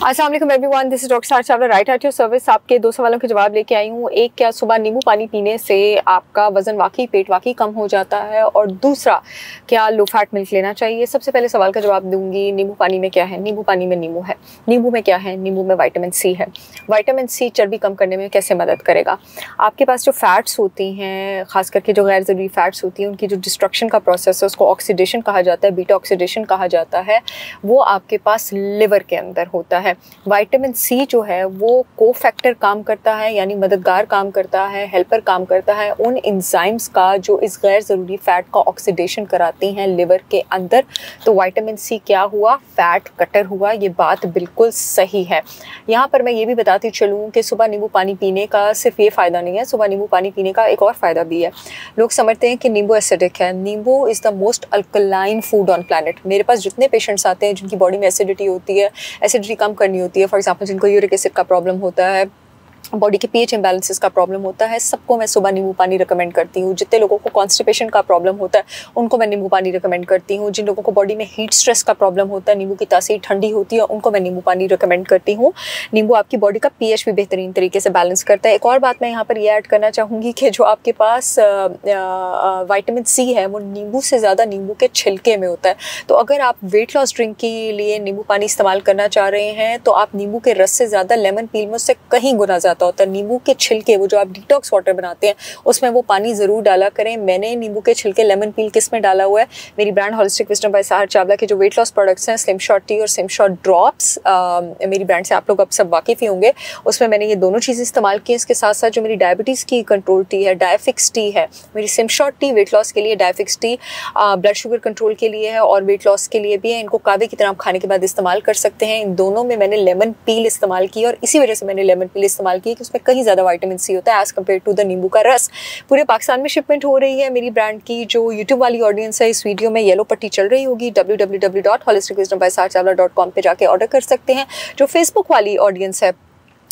अस्सलाम वालेकुम everyone, this is doctor सारा Chawla, right at your service. आपके दो सवालों के जवाब लेके आई हूँ। एक, क्या सुबह नींबू पानी पीने से आपका वजन वाकई पेट वाकई कम हो जाता है, और दूसरा, क्या लो फैट मिल्क लेना चाहिए। सबसे पहले सवाल का जवाब दूंगी, नींबू पानी में क्या है। नींबू पानी में नींबू है। नींबू में क्या है? नींबू में विटामिन सी है। विटामिन सी चर्बी कम करने में कैसे मदद करेगा? आपके पास जो फैट्स होती हैं, खास करके जो गैर ज़रूरी फैट्स होती हैं, उनकी जो डिस्ट्रक्शन का प्रोसेस है उसको ऑक्सीडेशन कहा जाता है, बीटा ऑक्सीडेशन कहा जाता है। वो आपके पास लिवर के अंदर होता है। विटामिन सी जो है वो को फैक्टर काम करता है, यानी मददगार काम करता है, हेल्पर काम करता है उन एंजाइम्स का जो इस गैर ज़रूरी फ़ैट का ऑक्सीडेशन कराती हैं लिवर के अंदर। तो विटामिन सी क्या हुआ? फैट कटर हुआ। ये बात बिल्कुल सही है। यहाँ पर मैं ये भी बताती चलूँ कि सुबह नींबू पानी पीने का सिर्फ ये फ़ायदा नहीं है, सुबह नींबू पानी पीने का एक और फ़ायदा भी है। लोग समझते हैं कि नींबू एसिडिक है। नींबू is the most alkaline food on planet. मेरे पास जितने पेशेंट्स आते हैं जिनकी बॉडी में एसिडिटी होती है, एसिडिटी कम करनी होती है, फॉर एग्जांपल जिनको यूरिक एसिड का प्रॉब्लम होता है, बॉडी के पीएच इम्बैलेंसेस का प्रॉब्लम होता है, सबको मैं सुबह नींबू पानी रिकमेंड करती हूँ। जितने लोगों को कॉन्स्टिपेशन का प्रॉब्लम होता है उनको मैं नींबू पानी रिकमेंड करती हूँ। जिन लोगों को बॉडी में हीट स्ट्रेस का प्रॉब्लम होता है, नींबू की तासीर ठंडी होती है, उनको मैं नींबू पानी रिकमेंड करती हूँ। नींबू आपकी बॉडी का पीएच भी बेहतरीन तरीके से बैलेंस करता है। एक और बात मैं यहाँ पर यह ऐड करना चाहूँगी कि जो आपके पास विटामिन सी है वो नींबू से ज़्यादा नींबू के छिलके में होता है। तो अगर आप वेट लॉस ड्रिंक के लिए नींबू पानी इस्तेमाल करना चाह रहे हैं तो आप नींबू के रस से ज़्यादा लेमन पील में उससे कहीं गुना ज़्यादा होता है। नींबू के छिलके, वो जो आप डिटॉक्स वाटर बनाते हैं, उसमें वो पानी ज़रूर डाला करें। मैंने नींबू के छिलके लेमन पील किस में डाला हुआ है? मेरी brand holistic wisdom by Sahar Chawla के जो वेट लॉस प्रोडक्ट्स हैं, स्लिम शॉट टी और स्लिम शॉट ड्रॉप्स, मेरी ब्रांड से आप लोग अब सब वाकिफ़ ही होंगे। उसमें मैंने ये दोनों चीज़ें इस्तेमाल की। इसके साथ साथ जो मेरी डायबिटीज़ की कंट्रोल टी है, डायफिक्स टी है, मेरी slim shot T weight loss के लिए, डायफिक्स टी ब्लड शुगर कंट्रोल के लिए है और वेट लॉस के लिए भी है। इनको कावे की तरह आप खाने के बाद इस्तेमाल कर सकते हैं। इन दोनों में मैंने लेमन पील इस्तेमाल की और इसी वजह से मैंने लेमन पील इस्तेमाल की कि उसमें कहीं ज़्यादा विटामिन सी होता है एज़ कम्पेयर टू द नींबू का रस। पूरे पाकिस्तान में शिपमेंट हो रही है। मेरी ब्रांड की जो यूट्यूब वाली ऑडियंस है, इस वीडियो में येलो पट्टी चल रही होगी, www.holisticwisdombysaharchawla.com पे जाके ऑर्डर कर सकते हैं। जो फेसबुक वाली ऑडियंस है,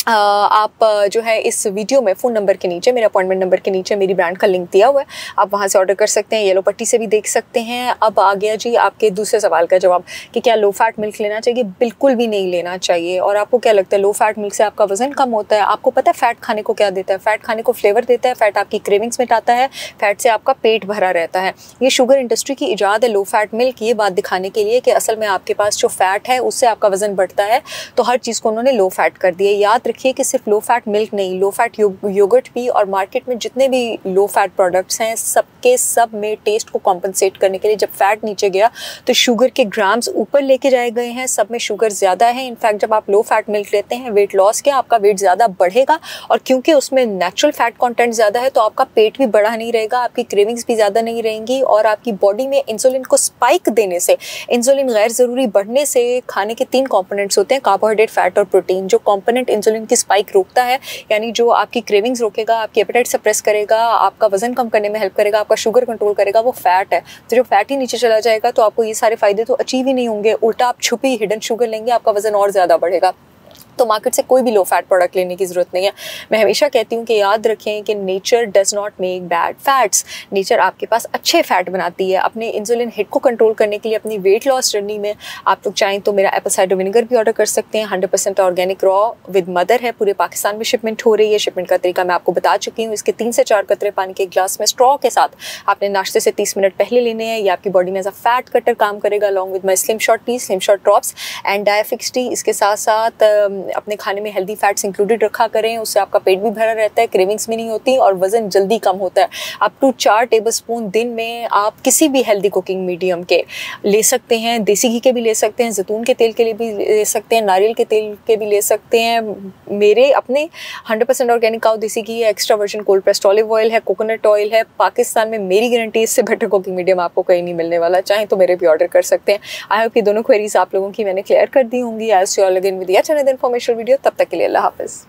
आप जो है इस वीडियो में फ़ोन नंबर के नीचे, मेरे अपॉइंटमेंट नंबर के नीचे मेरी ब्रांड का लिंक दिया हुआ है, आप वहाँ से ऑर्डर कर सकते हैं। येलो पट्टी से भी देख सकते हैं। अब आ गया जी आपके दूसरे सवाल का जवाब कि क्या लो फैट मिल्क लेना चाहिए। बिल्कुल भी नहीं लेना चाहिए। और आपको क्या लगता है लो फैट मिल्क से आपका वजन कम होता है? आपको पता है फ़ैट खाने को क्या देता है? फ़ैट खाने को फ्लेवर देता है, फ़ैट आपकी क्रेविंग्स मिटाता है, फ़ैट से आपका पेट भरा रहता है। ये शुगर इंडस्ट्री की इजाद है लो फैट मिल्क, ये बात दिखाने के लिए कि असल में आपके पास जो फ़ैट है उससे आपका वजन बढ़ता है। तो हर चीज़ को उन्होंने लो फैट कर दिया। याद रखिए कि सिर्फ लो फैट मिल्क नहीं, लो फैट योगर्ट भी और मार्केट में जितने भी लो फैट प्रोडक्ट्स हैं, सबके सब में टेस्ट को कॉम्पनसेट करने के लिए जब फैट नीचे गया तो शुगर के ग्राम्स ऊपर लेके जाए गए हैं। सब में शुगर ज़्यादा है। इनफैक्ट जब आप लो फैट मिल्क लेते हैं वेट लॉस के, आपका वेट ज़्यादा बढ़ेगा और क्योंकि उसमें नेचुरल फैट कंटेंट ज़्यादा है तो आपका पेट भी बड़ा नहीं रहेगा, आपकी क्रेविंग्स भी ज़्यादा नहीं रहेंगी और आपकी बॉडी में इंसुलिन को स्पाइक देने से, इंसुलिन गैर ज़रूरी बढ़ने से, खाने के 3 कॉम्पोनेंट्स होते हैं, कार्बोहाइड्रेट, फैट और प्रोटीन। जो कॉम्पोनेंट इंसुलिन की स्पाइक रोकता है, यानी जो आपकी क्रेविंग्स रोकेगा, आपकी एपेटाइट सप्रेस करेगा, आपका वजन कम करने में हेल्प करेगा, आपका शुगर कंट्रोल करेगा, वो फैट है। तो जो फैट ही नीचे चला जाएगा तो आपको ये सारे फायदे तो अचीव ही नहीं होंगे, उल्टा आप छुपी हिडन शुगर लेंगे, आपका वजन और ज़्यादा बढ़ेगा। तो मार्केट से कोई भी लो फैट प्रोडक्ट लेने की ज़रूरत नहीं है। मैं हमेशा कहती हूँ कि याद रखें कि nature does not make bad fats. Nature आपके पास अच्छे फैट बनाती है। अपने इंसुलिन हिट को कंट्रोल करने के लिए अपनी वेट लॉस जर्नी में आप लोग चाहें तो मेरा एप्पल साइडर विनेगर भी ऑर्डर कर सकते हैं। 100% ऑर्गेनिक रॉ विद मदर है। पूरे पाकिस्तान में शिपमेंट हो रही है। शिपमेंट का तरीका मैं आपको बता चुकी हूँ। इसके 3 से 4 कतरे पानी के ग्लास में स्ट्रॉ के साथ आपने नाश्ते से 30 मिनट पहले लेने हैं। ये आपकी बॉडी में एज अ फैट कटर काम करेगा along with my slim shot tea, slim shot drops and डायफिक्स टी। इसके साथ साथ अपने खाने में हेल्दी फैट्स इंक्लूडेड रखा करें, उससे आपका पेट भी भरा रहता है, क्रेविंग्स भी नहीं होती और वजन जल्दी कम होता है। अप टू 4 टेबलस्पून दिन में आप किसी भी हेल्दी कुकिंग मीडियम के ले सकते हैं। देसी घी के भी ले सकते हैं, जैतून के तेल के लिए भी ले सकते हैं, नारियल के तेल के भी ले सकते हैं। मेरे अपने 100% ऑर्गेनिक काऊ देसी घी है, extra virgin cold pressed olive oil है, कोकोनट ऑयल है। पाकिस्तान में मेरी गारंटी इससे बेटर कुकिंग मीडियम आपको कहीं नहीं मिलने वाला। चाहे तो मेरे भी ऑर्डर कर सकते हैं। आई होप ये दोनों क्वेरीज आप लोगों की मैंने क्लियर कर दी होंगी। I see you all again with yet another informative video. तब तक के लिए अल्लाह हाफिज़।